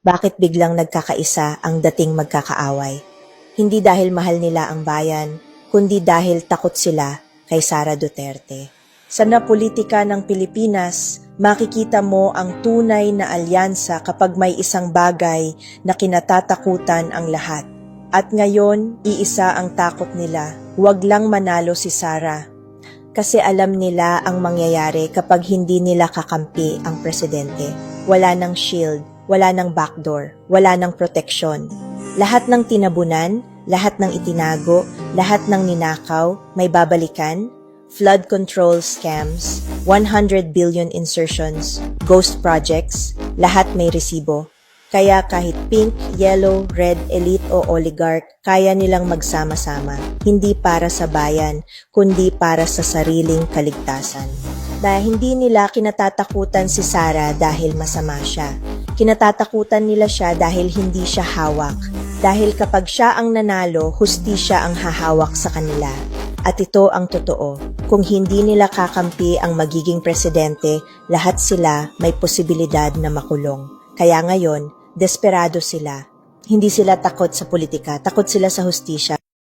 Bakit biglang nagkakaisa ang dating magkakaaway? Hindi dahil mahal nila ang bayan, kundi dahil takot sila kay Sara Duterte. Sa napolitika ng Pilipinas, makikita mo ang tunay na alyansa kapag may isang bagay na kinatatakutan ang lahat. At ngayon, iisa ang takot nila, huwag lang manalo si Sara. Kasi alam nila ang mangyayari kapag hindi nila kakampi ang presidente. Wala ng shield, wala ng backdoor, wala ng proteksyon. Lahat ng tinabunan, lahat ng itinago, lahat ng ninakaw, may babalikan. Flood control scams, 100 billion insertions, ghost projects, lahat may resibo. Kaya kahit pink, yellow, red, elite o oligarch, kaya nilang magsama-sama. Hindi para sa bayan, kundi para sa sariling kaligtasan. Dahil hindi nila kinatatakutan si Sara dahil masama siya. Kinatatakutan nila siya dahil hindi siya hawak. Dahil kapag siya ang nanalo, hustisya ang hahawak sa kanila. At ito ang totoo. Kung hindi nila kakampi ang magiging presidente, lahat sila may posibilidad na makulong. Kaya ngayon, desperado sila. Hindi sila takot sa politika, takot sila sa hustisya.